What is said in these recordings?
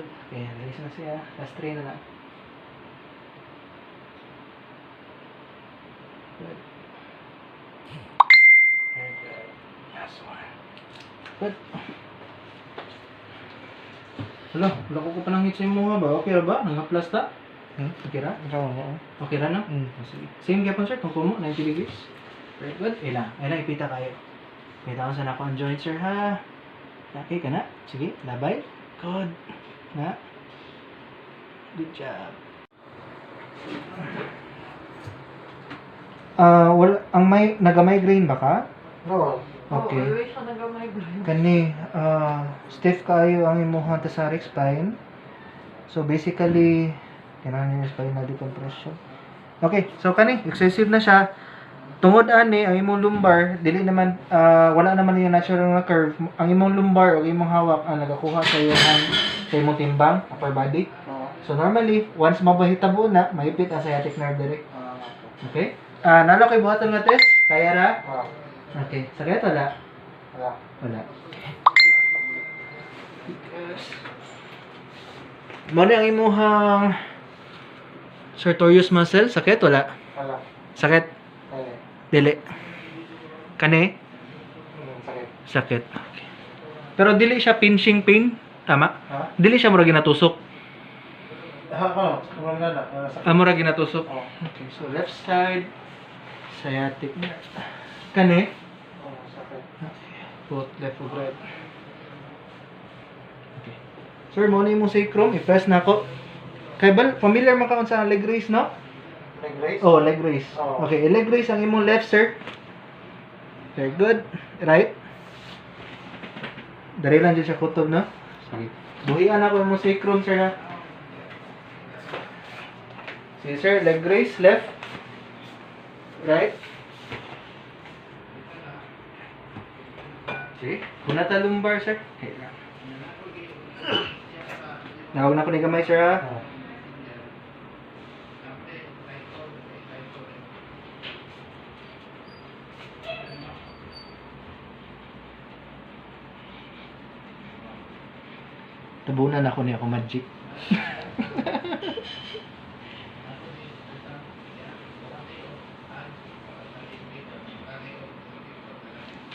Good. Okay, release na siya. Last 3 na lang. Good. Very good. Last one. Good. Wala ko pa nang hit sa imo ba? Okay ra ba? Nang-plus ta? Okay ra? Okay ra na? Sige. Same gyapon sir, kung kumo 90 degrees. Very good. Ilang ipita kayo. Kita ko sa nako ang joint sir ha. Okay ka na? Sige, labay. Good. Na. Good job. Wala ang may naga-migraine ba ka? Oo. Okay. Oh, siya nag-migraine. Kani stiff kayo ang imong thoracic spine. So basically kailangan niya spinal decompression. Okay, so kani excessive na siya. Tungod ani ang imong lumbar, dili naman wala naman yung natural nga curve. Ang imong lumbar o imong hawak ang nagakuha sa sa imong timbang, upper body. So normally, once mabahitabo na, mahipit ang sciatic nerve direct. Okay? Nalo kay buhaton nga test? Kaya ra? Okay. Sakit wala? Wala. Mo ni ang imong sartorius muscle, sakit wala? Sakit? Dili. Kani? Sakit. Okay. Pero dili siya pinching pain, tama? Dili siya mura ginatusok. Mura ginatusok. Okay, so left side sciatic nerve. Kani? Both left or right. Okay. Sir, mo na imong sacrum, i-press na ako. Kay familiar man ka sa leg raise, no? Leg raise? Oh, leg raise. Oh. Okay, leg raise ang imong left, sir. Very good. Right. Dari lang dyan siya kutob, no? Sige. Buhian ako imong sacrum, sir, ha? Sige, sir. Leg raise, left. Right. Sige. Kunata lumbar, sir. Okay. Nawag na ko ni gamay, sir, ha? Tabunan ako niya ako magic.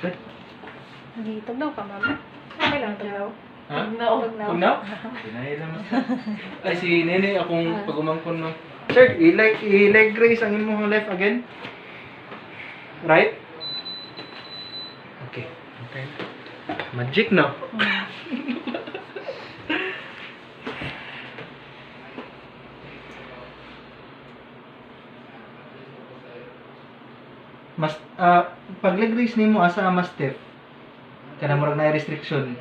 Good. Tugnaw ka, mama. Okay lang, tugnaw. Ha? Tugnaw. Tugnaw? Pinahil naman sa... Ay, si Nene, akong pagumangkon mo. Sir, i-leg raise ang imong left again. Right? Okay. Okay. Magic, no? Mas pag leg raise nimo asa mas step kana murag na restriction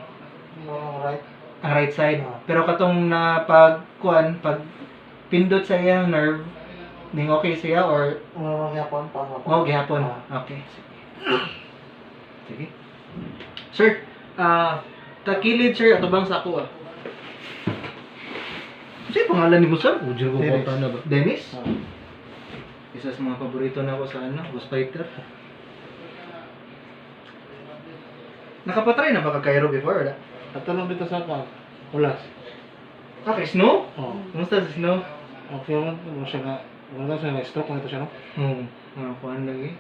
Right. ang right side pero katong na pag pindot sa iyang nerve ning okay siya or Yapon pa ako. gihapon okay sige sir takilid sir ato bang sako Kasi pangalan ni mo sir Ujir ko Dennis. na ba Dennis isa sa mga paborito na ako sa Ghost Fighter. Nakapatry na ba ka Cairo before, wala? Katulong dito sa ka. Ulas. Okay, Snow? Oo. Kumusta si Snow? Okay naman. Mo siya nga. Wala siya na stroke nito siya, no? Kuhaan lagi.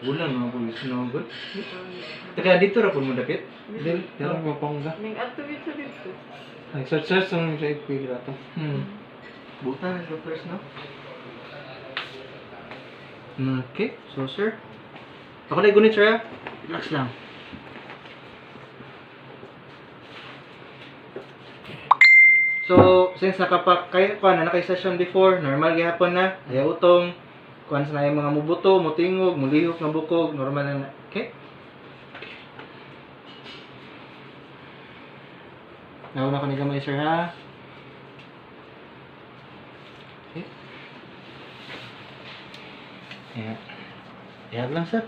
Bulan mga po Snow, good. Taga dito ra po mo dapit? Dili. Dili mo pangga. May activate sa dito. Ay, search ang siya ipig nato. Buta na sa first, no? Okay, so sir. Ako na gunit, sir. Relax lang. So, since nakay session before, normal gihapon na, ayaw utong, kuan sa na yung mga mubuto, mutingog, mulihok ng bukog, normal na. Okay? Nauna ko ni gamay, sir, ha? Okay. Ayan. Ayan lang, sir.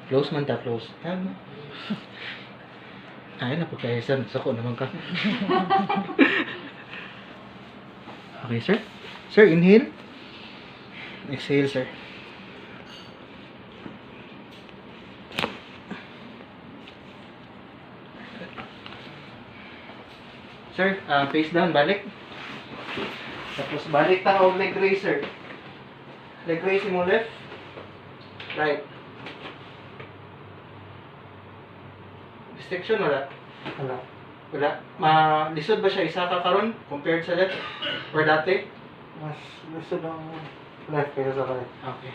Close man ta, close. Ayan. Ay, na po kayo, sir. Sako naman ka. Okay, sir. Sir, inhale. Exhale, sir. Sir, face down, balik. Tapos balik ta og leg raise, sir. Leg raise mo left. Right. Restriction wala? Wala. Wala. Lisod ba siya isa ka karon compared sa left or dati? Mas gusto ng left kaysa sa right. Okay.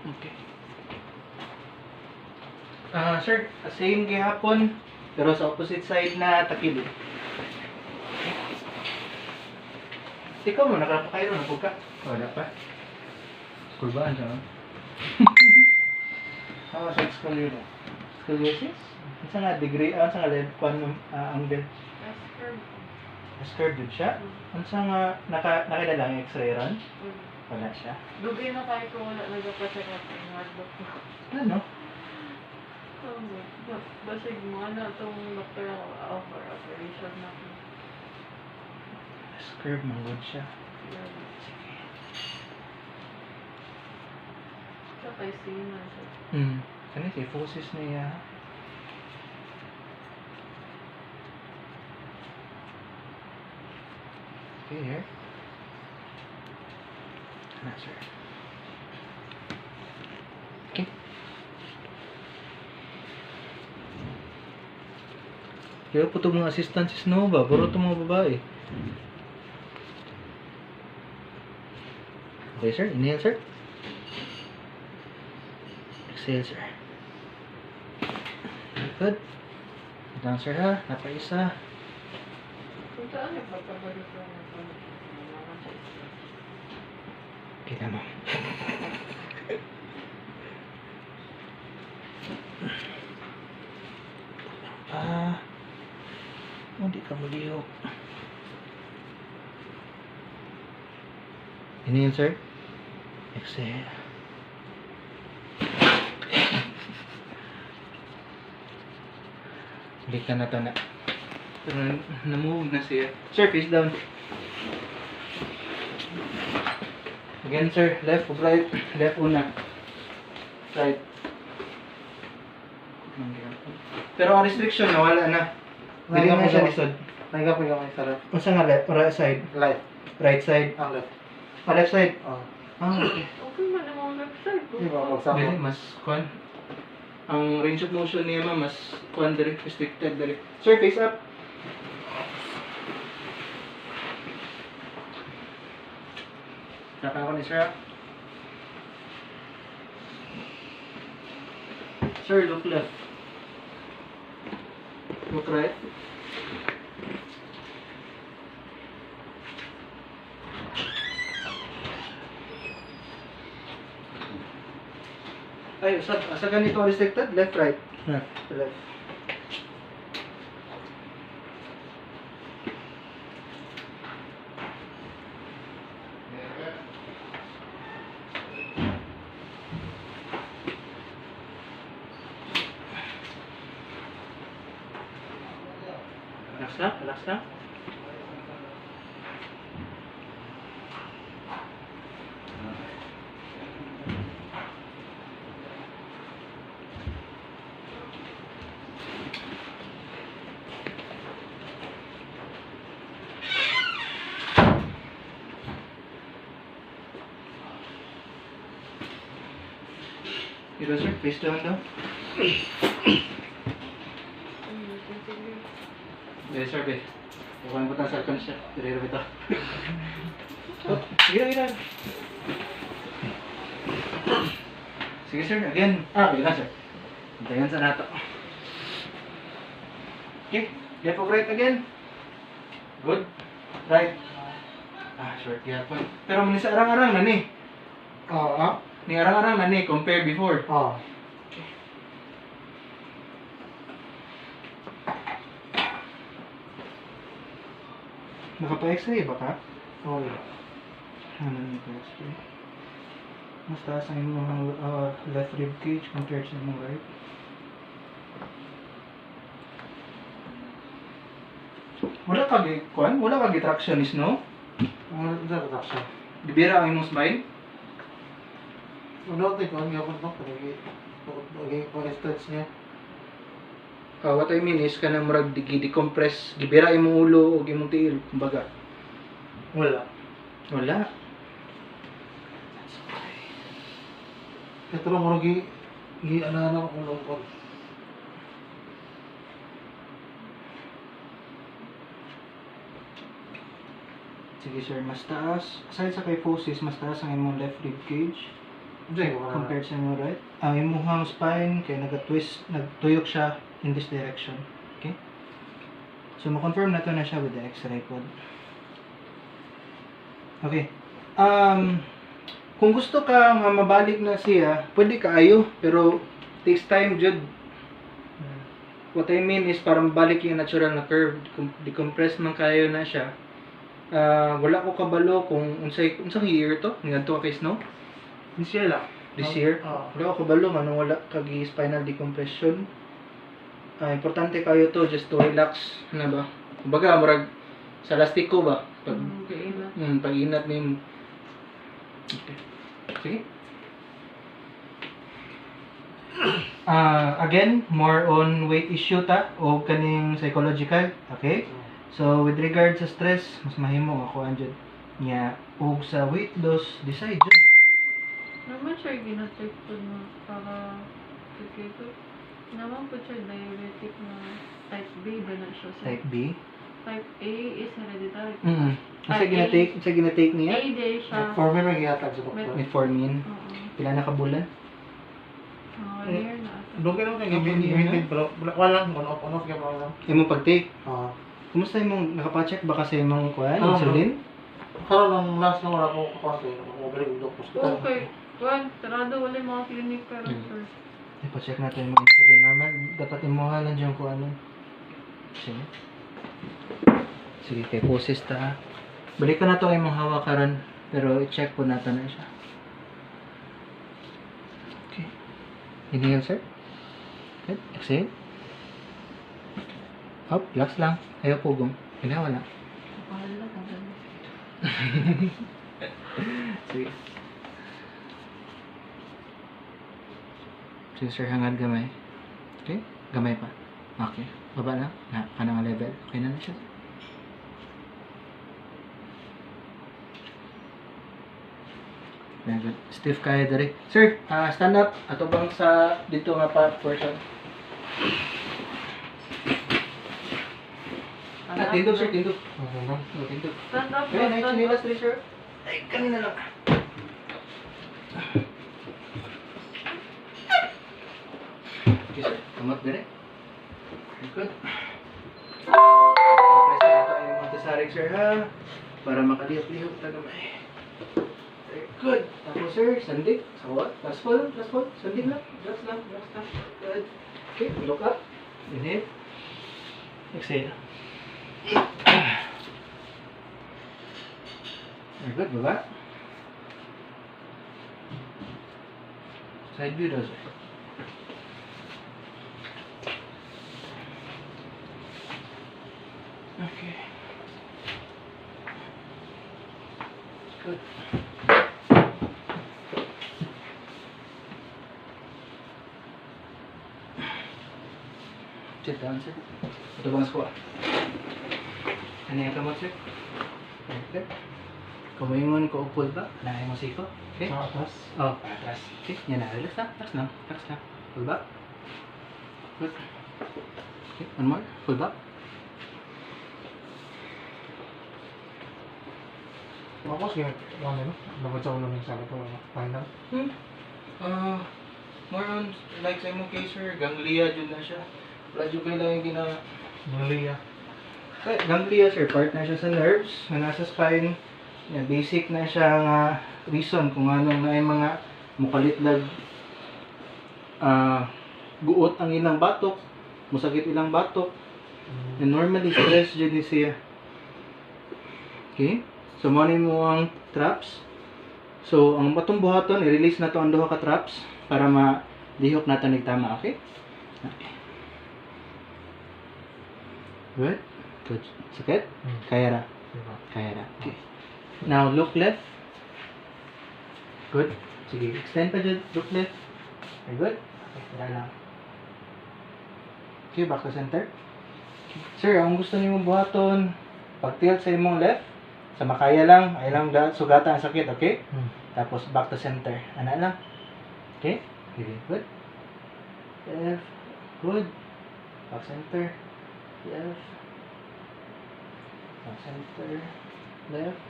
Okay. Sir, same gihapon pero sa opposite side na takilid. Ikaw mo, nakapakairo na ka. Wala pa. Kurbaan siya, no? Ano sa school yun? Scoliosis? Ang nga degree, ang nga lead, kung angle. Curved yun siya. Ang nga, nakilala ang x-ray run? Wala siya. Dugay na kayo kung wala nagpapacheck up yung hardbook ko. Ano? Basig mo, ano itong doktor ako offer operation na ko. Curved man good siya. Sa kay Sina siya. Kani si Fosis niya. Okay, here. Ano, sir? Okay. Kaya po itong mga assistants is no ba? Puro itong mga babae. Okay, sir. Inhale, sir. Exhale, sir. Good. Down, sir, ha? Napaisa. Kung saan nagpapabalik ko na ito? Kita mo. Hindi ka maliho. Inhale, sir. Exhale. Hindi ka na tana. Pero na-move na siya. Sir, face down. Again, sir. Left o right? Left una. Right. Pero ang restriction na wala na. Hindi na siya lisod. Nagkapigang may sa left. Masa nga left? Right side? Left. Right side? Ang left. Left side? Oh. Okay. Okay man ang website ko. Di ba? Magsama. Dili, mas kwan. Ang range of motion niya mas kwan diri, restricted diri. Sir, face up. Tapan ko ni sir. Sir, look left. Look right. Ay, sa ganito restricted? Left, right? Left. Relax lang, relax lang. Ito sir, face down daw. Yes sir, be. Bukan butang sa akin siya. Dire bitaw. Sige, sige. Sige sir, again. Again na sir. Hintayin sa nato. Okay, left or right again. Good. Right. Short gyapon. Pero muni sa arang-arang na ni. Oo. Ni arang-arang na ni compare before. Oo. Nakapa-x-ray ba ka? Oo. Ano nito x-ray? Mas taas ang imong left rib cage compared sa imong right. Wala ka kuan? Wala ka tractionist no? Ang reduction. Bibira ang imong spine? Ano tayo kung ano no? Pag-stretch niya. What I mean is kanang murag decompress, gibira imong ulo ug imong tiil, kumbaga. Wala. Wala. Ito lang mo ano ko ulo ko. Sige sir, mas taas. Aside sa kyphosis, mas taas ang imong left rib cage Diyan ko na. compared sa imong right. Ang imong spine kay naga-twist, nagtuyok siya in this direction. Okay? So, ma-confirm na to na siya with the X-ray pod. Okay. Kung gusto ka nga mabalik na siya, pwede kaayo, pero takes time jud. What I mean is para mabalik yung natural na curve, decompress man kayo na siya. Wala ko kabalo kung unsang year to, ngadto ka kay Snow This year lang. this year. Oo. Wala ko kabalo manong wala kag spinal decompression. Importante kayo to just to relax na ba. Kumbaga murag sa lastiko ba pag Kainat. pag-inat nimo. Okay. Sige. Again, more on weight issue ta o kaning psychological, okay? So with regard sa stress, mas mahimo ako anjud nya ug sa weight loss decide jud. Naman siya ginacheck po na para ko. Naman po siya diabetic na type B ba na siya? Type B. Type A is hereditary. Kasi ginatake A niya day siya. For me, mag-ihatag sa doktor. metformin. Oo. Pila na ka bulan? Year na ata. Doon kayo naman Okay, i-maintain, pero wala lang, on-off kaya pa lang. Imo pag-take. Oo. Kumusta imong nakapacheck ba kasi imong kuan Oo. insulin? Karoon lang last na wala ko kapasok, nakabalik yung doktor. Okay. Well, sarado wala yung mga clinic pero Hmm. sir. Ipa-check natin imong insulin. Normal dapat imuha lang diyan ko ano. Sige. Sige, kay poses ta. Ha? Balik ko na to imong hawak karon pero i-check po natin na siya. Okay. Inhale, sir. Good. Exhale. Up, relax lang. Ayaw pugong. Wala, wala. Bahala ka ba? Sige. Sige, sir, hangad gamay. Okay? Gamay pa. Okay. Baba lang. Na, kanang level. Okay na siya. Very good. Stiff kaya dari. Sir, stand up. Ato bang sa dito nga pa portion? Tindog, sir. Tindog. Okay lang. Tindog. Stand up. Ayun, ay, stand up. chinilas rin, sir. Ay, kanina lang. Okay, sir. Kamot dire. Very good. Press na ito yung Montessori, sir, ha? Para makalihok-lihok na gamay. Very good. Tapos, sir, sandig. Sawat. Last fall. Sandig lang. Relax lang. Good. Okay, look up. Inhale. Exhale. Very good, baba. Side view daw, sir. Okay. Good. Sit down, sir. Ito bang squat? Ano yung kamot, sir? Okay. Kumaingon ko upol ba? Naay mo siko? Okay? Sa atas. Oh, atras. Okay, yan na. Relax lang. Relax lang. Pull back. Good. Okay, one more. Pull back. Tapos, ano, labad sa ulo ng sabi ko, final. More on, like sa imong case, sir, ganglia dyan na siya. Wala dyan kayo lang yung Malia. Ganglia, sir, part na siya sa nerves, na nasa spine. Yan, basic na siya nga reason kung anong na yung mga mukalitlag guot ang ilang batok, musakit ilang batok. And normally, stress dyan ni siya. Okay? So, manin mo ang traps. So, ang batong buhaton, i-release na to ang duha ka traps para ma-lihok na tanig tama, okay? Okay. Good. Good. Sakit? Kaya ra. Diba? Kaya ra. Okay. Now, look left. Good. Sige, extend pa dyan. Look left. Very good. Okay, tira lang. Okay, back to center. Sir, ang gusto niyo buhaton, pag-tilt sa imong left, sa makaya lang, ay lang sugata ang sakit, okay? Tapos back to center. Ana lang. Okay? Very good. Left. Good. Back center. Left. Back center. Left.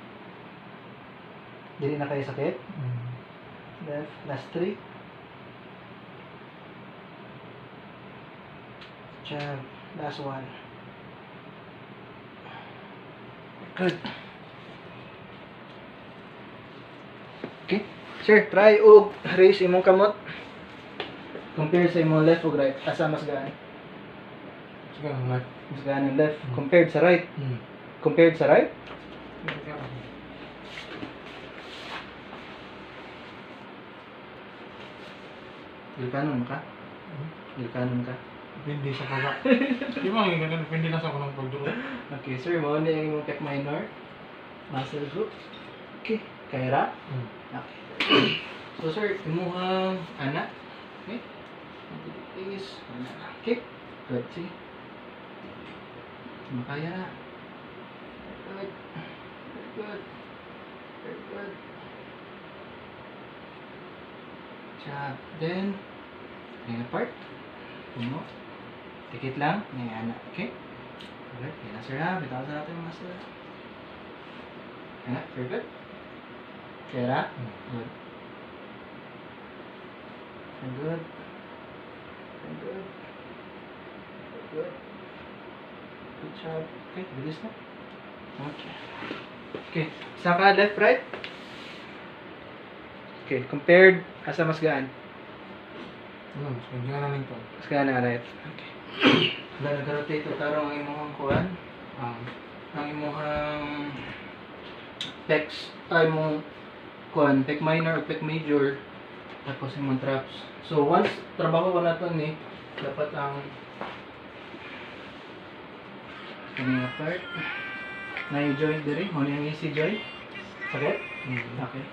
Dili na kayo sakit. Left. Last 3. Jab. Last 1. Good. Okay. Sir, try og raise imong kamot. Compare sa imong left ug right. Asa mas gaan? Sige lang, like. Mas gaan yung left. Compared sa right. Compared sa right? Ilkanon ka? Ilkanon ka? Hindi sa pagka. Di ba ang ganun, hindi na sa ako ng pagduro. Okay, sir. Mao ni ang imong pec minor. Muscle group. Okay. Kaira? Okay. So, sir, imuhang anak. Okay. Is, anak. Okay. Good. Sige. Makaya na. Very good. Very good. Very good. Chop. Then, bring apart. Puno. Tikit lang. Ngayon anak. Okay. Alright. Yan na, sir, ha. Bitawan sa natin yung muscle. Anak. Very good. Kaya good. Very good. Very good. Very good. Good job. Okay, bilis na. Okay. Okay, saka left, right. Okay, compared, asa mas gaan? Hindi na lang ito. Mas gaan na right. Okay. Nag-rotate ito tarong ang imong kuhan. Ang imong pecs, ay imong kuhan, pec minor o pec major. Tapos imong traps. So, once trabaho ko na ito ni, dapat ang kanina part na yung joint diri, mo yung easy joint. Sakit? Okay.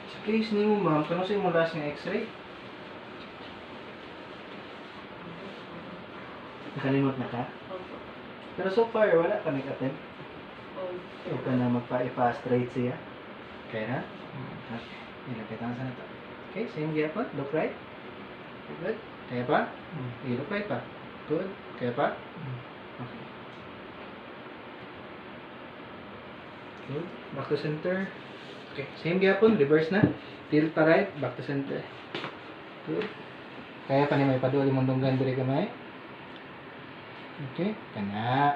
Sa case ni mo ma'am, kano sa imong last nga x-ray? Nakalimot na ka? Opo. Pero so far, wala ka nag-attempt. Opo. Huwag ka na magpa-straight siya. Okay na? Okay. Ilapit ang sana ito. Okay, same gyapon. Look right. Good. Kaya pa? Okay, look right pa. Good. Kaya pa? Okay. Good. Back to center. Okay, same gyapon. Reverse na. Tilt pa right. Back to center. Good. Kaya pa ni may paduli mong dunggan diri kamay. Okay. Kana.